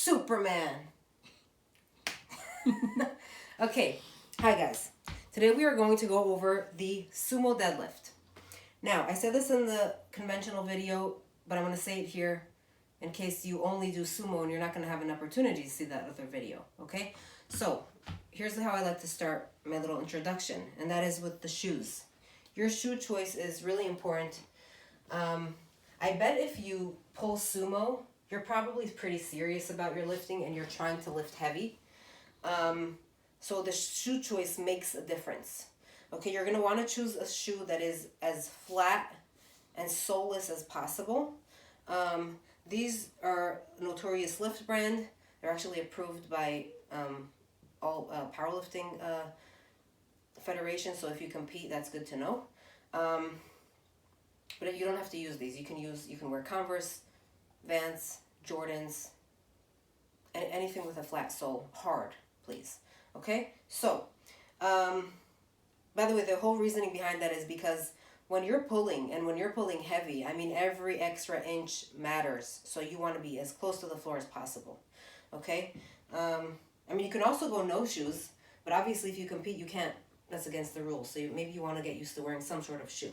Superman. Okay, hi guys. Today we are going to go over the sumo deadlift. Now, I said this in the conventional video, but I'm going to say it here in case you only do sumo and you're not going to have an opportunity to see that other video, okay? So, here's how I like to start my little introduction, and that is with the shoes. Your shoe choice is really important. I bet if you pull sumo, you're probably pretty serious about your lifting and you're trying to lift heavy. So the shoe choice makes a difference. Okay, you're going to want to choose a shoe that is as flat and soleless as possible. These are Notorious Lift brand. They're actually approved by all powerlifting federations, so if you compete, that's good to know. But you don't have to use these. You can wear Converse, Vans, Jordans, and anything with a flat sole. Hard, please. Okay? So, by the way, the whole reasoning behind that is because when you're pulling heavy, I mean, every extra inch matters. So you want to be as close to the floor as possible. Okay? I mean, you can also go no shoes, but obviously if you compete, you can't. That's against the rules. So maybe you want to get used to wearing some sort of shoe.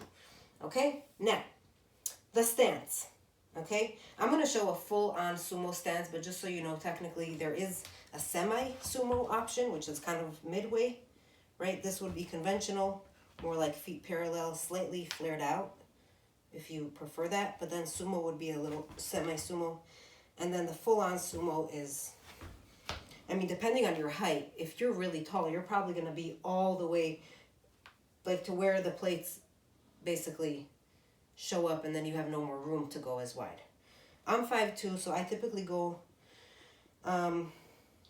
Okay? Now, the stance. Okay? I'm going to show a full-on sumo stance, but just so you know, technically there is a semi-sumo option, which is kind of midway, right? This would be conventional, more like feet parallel, slightly flared out, if you prefer that. But then sumo would be a little semi-sumo. And then the full-on sumo is, I mean, depending on your height, if you're really tall, you're probably going to be all the way, like to where the plates basically show up and then you have no more room to go as wide. I'm 5'2", so I typically go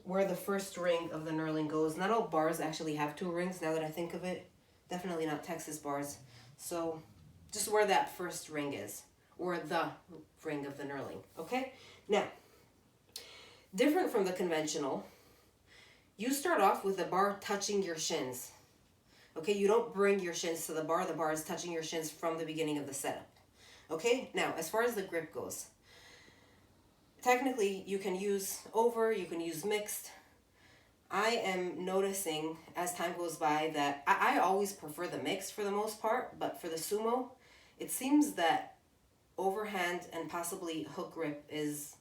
where the first ring of the knurling goes. Not all bars actually have 2 rings, now that I think of it. Definitely not Texas bars. So just where that first ring is, or the ring of the knurling, okay? Now, different from the conventional, you start off with the bar touching your shins. Okay, you don't bring your shins to the bar is touching your shins from the beginning of the setup. Okay, now as far as the grip goes, technically you can use over, you can use mixed. I am noticing as time goes by that I always prefer the mixed for the most part, but for the sumo, it seems that overhand and possibly hook grip is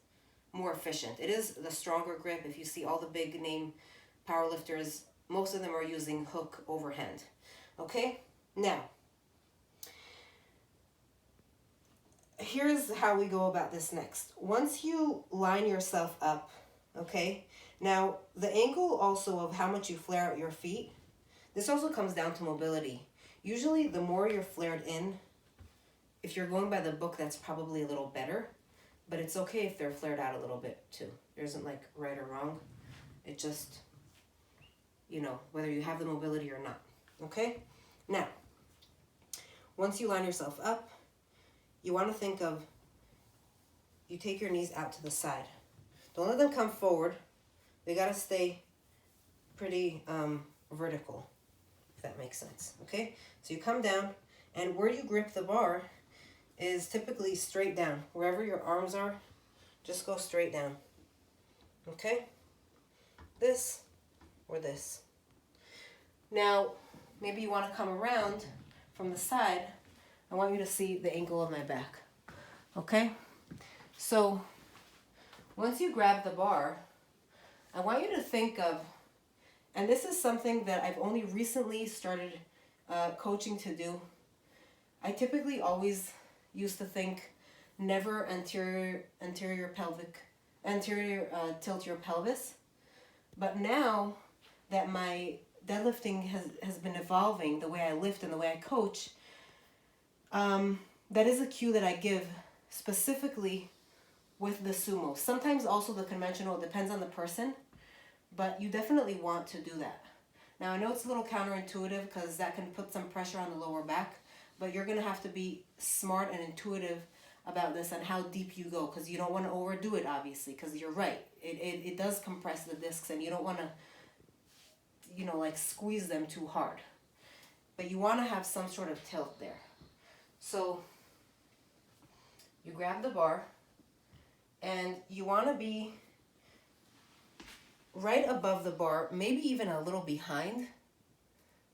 more efficient. It is the stronger grip. If you see all the big name powerlifters, most of them are using hook overhand. Okay? Now, here's how we go about this next. Once you line yourself up, okay? Now, the angle also of how much you flare out your feet, this also comes down to mobility. Usually, the more you're flared in, if you're going by the book, that's probably a little better. But it's okay if they're flared out a little bit too. There isn't like right or wrong. It just, you know, whether you have the mobility or not. Okay? Now, once you line yourself up, you want to think of, you take your knees out to the side. Don't let them come forward. They got to stay pretty vertical, if that makes sense. Okay? So you come down, and where you grip the bar is typically straight down. Wherever your arms are, just go straight down. Okay? This or this. Now, maybe you want to come around from the side. I want you to see the angle of my back. Okay? So, once you grab the bar, I want you to think of, and this is something that I've only recently started coaching to do. I typically always used to think never anterior tilt your pelvis. But now that my deadlifting has been evolving, the way I lift and the way I coach, that is a cue that I give specifically with the sumo. Sometimes also the conventional, it depends on the person, but you definitely want to do that. Now I know it's a little counterintuitive because that can put some pressure on the lower back, but you're going to have to be smart and intuitive about this and how deep you go, because you don't want to overdo it, obviously, because you're right. It does compress the discs and you don't want to, you know, like squeeze them too hard. But you want to have some sort of tilt there. So you grab the bar and you want to be right above the bar, maybe even a little behind.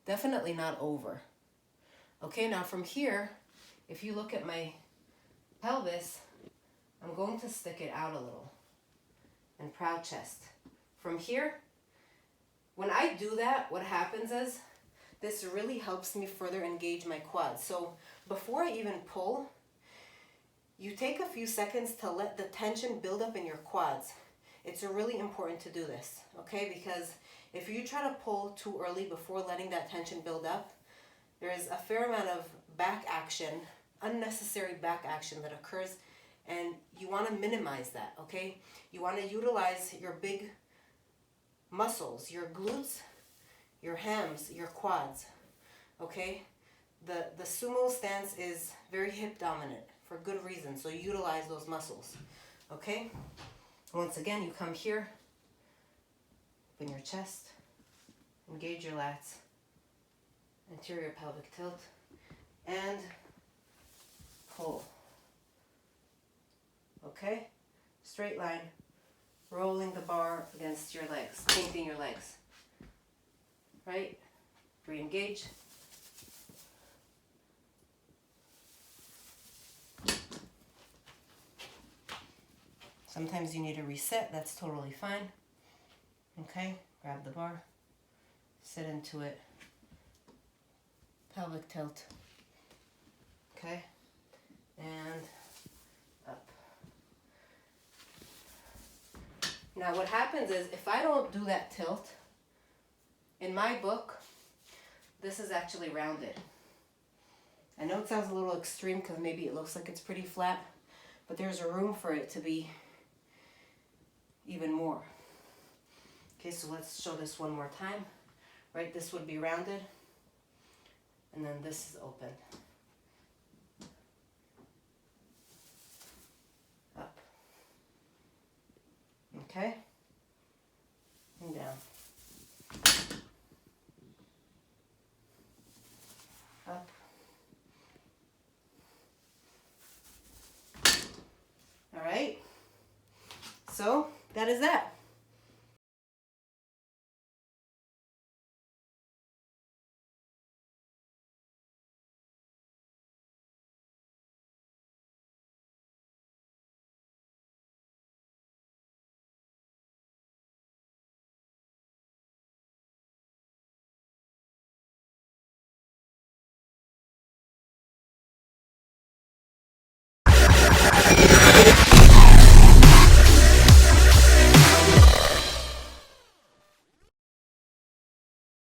Definitely not over. Okay, now from here, if you look at my pelvis, I'm going to stick it out a little. And proud chest. From here, when I do that, what happens is, this really helps me further engage my quads. So before I even pull, you take a few seconds to let the tension build up in your quads. It's really important to do this, okay? Because if you try to pull too early before letting that tension build up, there is a fair amount of back action, unnecessary back action that occurs, and you want to minimize that, okay? You want to utilize your big muscles, your glutes, your hams, your quads, okay? The sumo stance is very hip dominant for good reason, so utilize those muscles, okay? Once again, you come here, open your chest, engage your lats, anterior pelvic tilt, and pull, okay? Straight line, rolling the bar against your legs, painting your legs, right? Re-engage. Sometimes you need a reset, that's totally fine. Okay, grab the bar, sit into it, pelvic tilt, okay, and up. Now what happens is, if I don't do that tilt, in my book, this is actually rounded. I know it sounds a little extreme because maybe it looks like it's pretty flat, but there's a room for it to be even more. Okay, so let's show this one more time. Right, this would be rounded, and then this is open. Up. Okay, and down. Up. All right, so that is that.